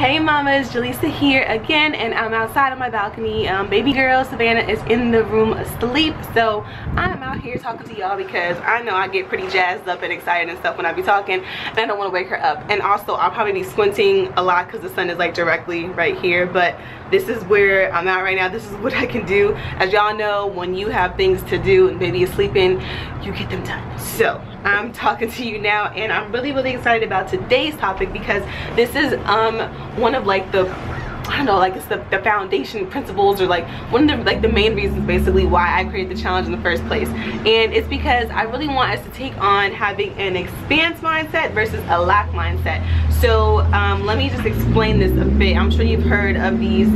Hey mamas, Jaleesa here again, and I'm outside on my balcony. Baby girl Savannah is in the room asleep, so I'm out here talking to y'all because I know I get pretty jazzed up and excited and stuff when I be talking, and I don't want to wake her up. And also I'll probably be squinting a lot because the sun is like directly right here, but this is where I'm at right now. This is what I can do. As y'all know, when you have things to do and baby is sleeping, you get them done. So I'm talking to you now, and I'm really excited about today's topic because this is one of like the, I don't know, like it's the foundation principles, or like one of the main reasons basically why I created the challenge in the first place. And it's because I really want us to take on having an expanse mindset versus a lack mindset. So let me just explain this a bit. I'm sure you've heard of these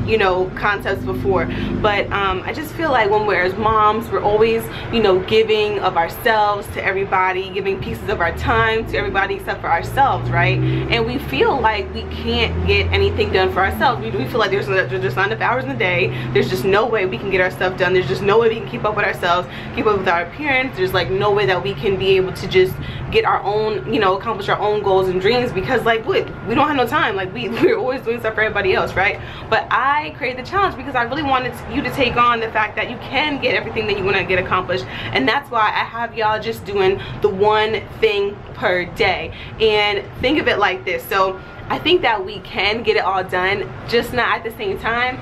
you know, concepts before, but I just feel like when we're as moms, we're always, you know, giving of ourselves to everybody, giving pieces of our time to everybody except for ourselves, right? And we feel like we can't get anything done for ourselves. We feel like there's just not enough hours in the day. There's just no way we can get our stuff done. There's just no way we can keep up with ourselves, keep up with our appearance. There's like no way that we can be able to just get our own, you know, accomplish our own goals and dreams, because like what, we don't have no time. Like we're always doing stuff for everybody else, right? But I created the challenge because I really wanted you to take on the fact that you can get everything that you want to get accomplished, and that's why I have y'all just doing the one thing per day. And think of it like this. So I think that we can get it all done, just not at the same time.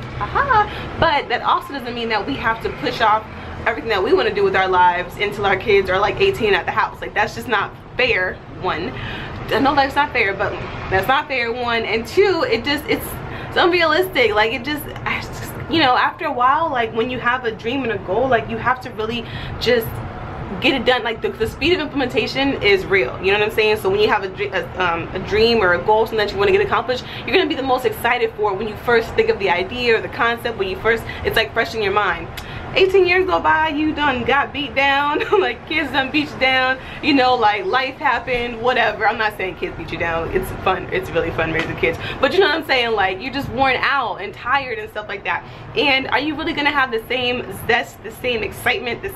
But that also doesn't mean that we have to push off everything that we want to do with our lives until our kids are like 18 at the house. Like that's just not fair. One, I know that's not fair, but that's not fair. One, and two, it's unrealistic. Like I just, you know, after a while, like when you have a dream and a goal, like you have to really just get it done. Like the speed of implementation is real, you know what I'm saying? So when you have a dream or a goal, something that you want to get accomplished, you're gonna be the most excited for it when you first think of the idea or the concept, when you first, it's like fresh in your mind. 18 years go by, you done got beat down, like kids done beat you down, you know, like life happened, whatever. I'm not saying kids beat you down, it's fun, it's really fun raising kids, but you know what I'm saying, like you're just worn out and tired and stuff like that. And are you really gonna have the same zest, the same excitement, the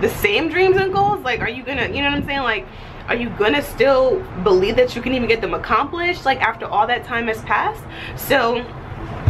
same dreams and goals? Like are you gonna, you know what I'm saying, like are you gonna still believe that you can even get them accomplished like after all that time has passed? So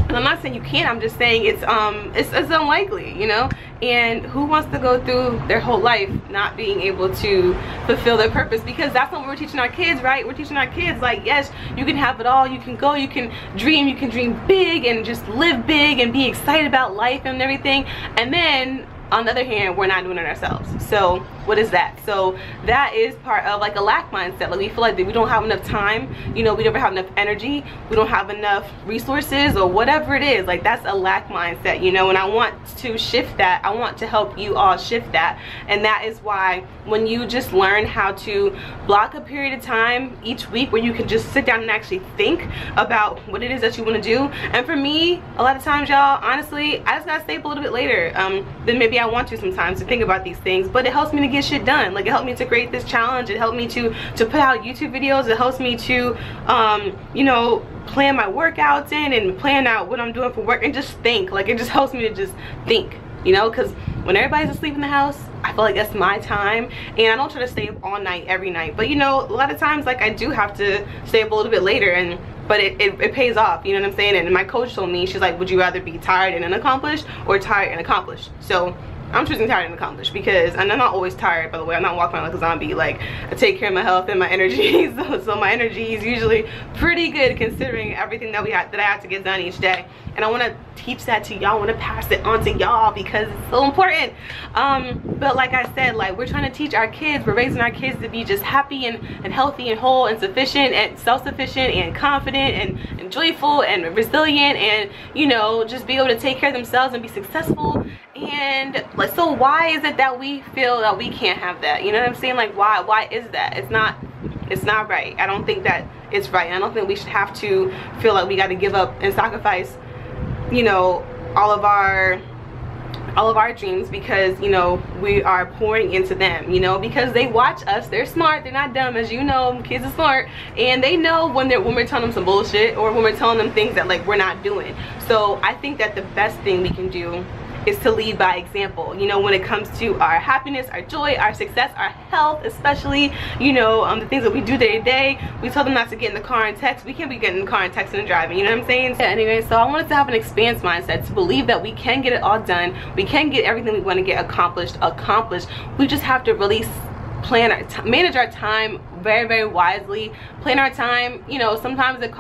I'm not saying you can't, I'm just saying it's unlikely, you know. And who wants to go through their whole life not being able to fulfill their purpose? Because that's what we're teaching our kids, right? We're teaching our kids, like, yes, you can have it all, you can go, you can dream big and just live big and be excited about life and everything. And then on the other hand, we're not doing it ourselves. So what is that? So that is part of like a lack mindset. Like we feel like that we don't have enough time, you know, we never have enough energy, we don't have enough resources or whatever it is. Like that's a lack mindset, you know. And I want to shift that. I want to help you all shift that. And that is why when you just learn how to block a period of time each week where you can just sit down and actually think about what it is that you want to do. And for me, a lot of times, y'all, honestly, I just gotta stay up a little bit later than maybe I want to sometimes to think about these things. But it helps me to get shit done. Like it helped me to create this challenge, it helped me to put out YouTube videos, it helps me to you know, plan my workouts in and plan out what I'm doing for work and just think. Like it just helps me to just think, you know, because when everybody's asleep in the house, I feel like that's my time. And I don't try to stay up all night every night, but you know, a lot of times like I do have to stay up a little bit later, and but it pays off, you know what I'm saying? And my coach told me, she's like, would you rather be tired and unaccomplished or tired and accomplished? So I'm choosing tired and accomplished, because, and I'm not always tired, by the way. I'm not walking around like a zombie. Like I take care of my health and my energy, so my energy is usually pretty good considering everything that I have to get done each day. And I want to teach that to y'all, I want to pass it on to y'all because it's so important. But like I said, like we're trying to teach our kids, we're raising our kids to be just happy and healthy and whole and sufficient and self-sufficient and confident and joyful and resilient, and you know, just be able to take care of themselves and be successful. And like, so why is it that we feel that we can't have that? You know what I'm saying? Like why is that? It's not right. I don't think that it's right. I don't think we should have to feel like we got to give up and sacrifice, you know, all of our dreams because, you know, we are pouring into them, you know, because they watch us. They're smart, they're not dumb, as you know. Kids are smart, and they know when we're telling them some bullshit or when we're telling them things that like we're not doing. So I think that the best thing we can do is to lead by example. You know, when it comes to our happiness, our joy, our success, our health especially, you know, the things that we do day to day. We tell them not to get in the car and text. We can't be getting in the car and texting and driving, you know what I'm saying? Yeah, anyway, so I wanted to have an expanse mindset, to believe that we can get it all done. We can get everything we want to get accomplished. We just have to really plan our manage our time very, very wisely. Plan our time. You know, sometimes it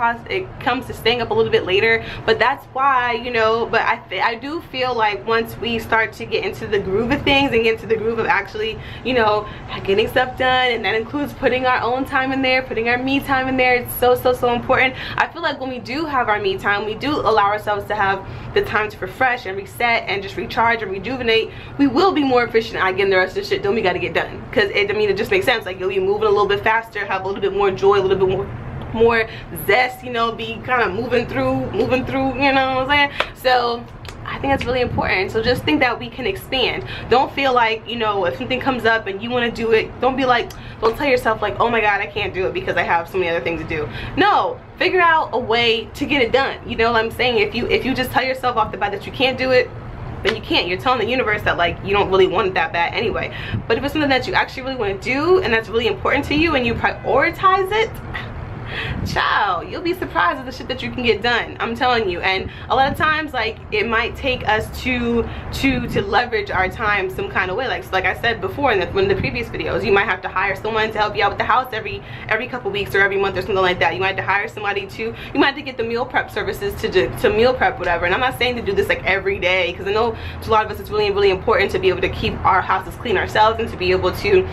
comes to staying up a little bit later, but that's why, you know, but I do feel like once we start to get into the groove of things and get into the groove of actually, you know, getting stuff done, and that includes putting our own time in there, putting our me time in there. It's so important. I feel like when we do have our me time, we do allow ourselves to have the time to refresh and reset and just recharge and rejuvenate, we will be more efficient at getting the rest of the shit done we got to get done. Because I mean, it just makes sense. Like, you'll be moving a little bit faster, have a little bit more joy, a little bit more zest, you know, be kind of moving through, you know what I'm saying? So I think that's really important. So just think that we can expand. Don't feel like, you know, if something comes up and you want to do it, don't tell yourself like, oh my god, I can't do it because I have so many other things to do. No, figure out a way to get it done. You know what I'm saying? If you just tell yourself off the bat that you can't do it, then you can't. You're telling the universe that, like, you don't really want it that bad anyway. But if it's something that you actually really want to do and that's really important to you and you prioritize it, child, you'll be surprised at the shit that you can get done. I'm telling you. And a lot of times, like, it might take us to leverage our time some kind of way. Like I said before in the previous videos, you might have to hire someone to help you out with the house every couple weeks or every month or something like that. You might have to hire somebody you might have to get the meal prep services to meal prep, whatever. And I'm not saying to do this like every day, because I know to a lot of us it's really, really important to be able to keep our houses clean ourselves and to be able to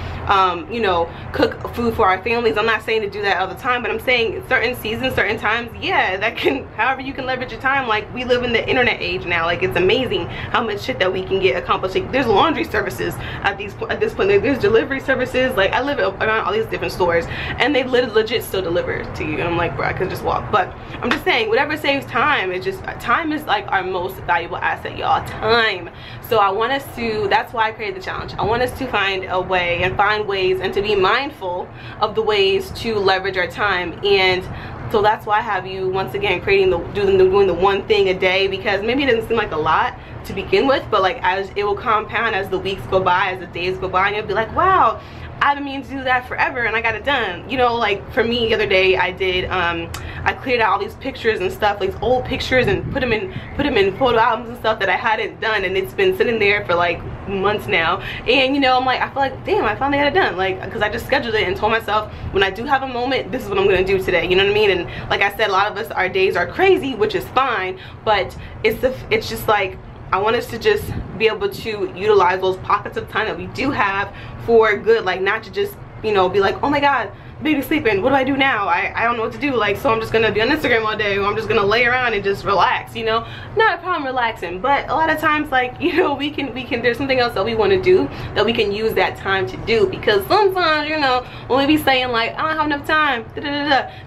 you know, cook food for our families. I'm not saying to do that all the time, but I'm saying certain seasons, certain times, yeah, that can, however you can leverage your time. Like, we live in the internet age now. Like, it's amazing how much shit that we can get accomplished. Like, there's laundry services at this point. There's delivery services. Like, I live around all these different stores and they legit still deliver to you, and I'm like, bro, I could just walk. But I'm just saying, whatever saves time, it's just, time is like our most valuable asset, y'all. Time. So I want us to, that's why I created the challenge. I want us to find a way and find ways and to be mindful of the ways to leverage our time. And so that's why I have you once again creating doing the one thing a day, because maybe it doesn't seem like a lot to begin with, but like, as it will compound as the weeks go by, as the days go by, and you'll be like, wow, I've been meaning to do that forever and I got it done. You know, like for me the other day, I did I cleared out all these pictures and stuff, like old pictures, and put them in photo albums and stuff that I hadn't done, and it's been sitting there for like months now. And you know, I'm like, I feel like, damn, I finally got it done, like, because I just scheduled it and told myself, when I do have a moment, this is what I'm gonna do today. You know what I mean? And like I said, a lot of us, our days are crazy, which is fine, but it's just like, I want us to just be able to utilize those pockets of time that we do have for good, like not to just, you know, be like, oh my god, baby's sleeping, what do I do now? I don't know what to do, like, so I'm just gonna be on Instagram all day, or I'm just gonna lay around and just relax, you know? Not a problem relaxing, but a lot of times, like, you know, we can there's something else that we want to do that we can use that time to do, because sometimes, you know, when we be saying like, I don't have enough time,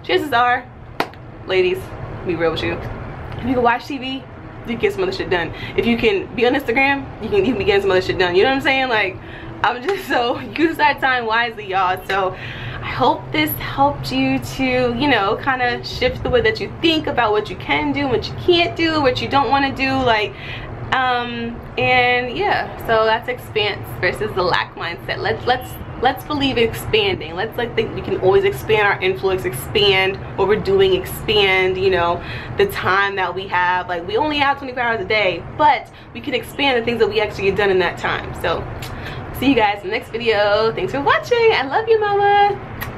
chances are, ladies, be real with you, if you can watch TV, you can get some other shit done. If you can be on Instagram, you can be getting some other shit done. You know what I'm saying? Like, I'm just, so use that time wisely, y'all. So I hope this helped you to, you know, kind of shift the way that you think about what you can do, what you can't do, what you don't want to do, like, and yeah, so that's expanse versus the lack mindset. Let's believe in expanding. Let's like think we can always expand our influence, expand what we're doing, expand, you know, the time that we have. Like, we only have 24 hours a day, but we can expand the things that we actually get done in that time. So see you guys in the next video. Thanks for watching. I love you, mama.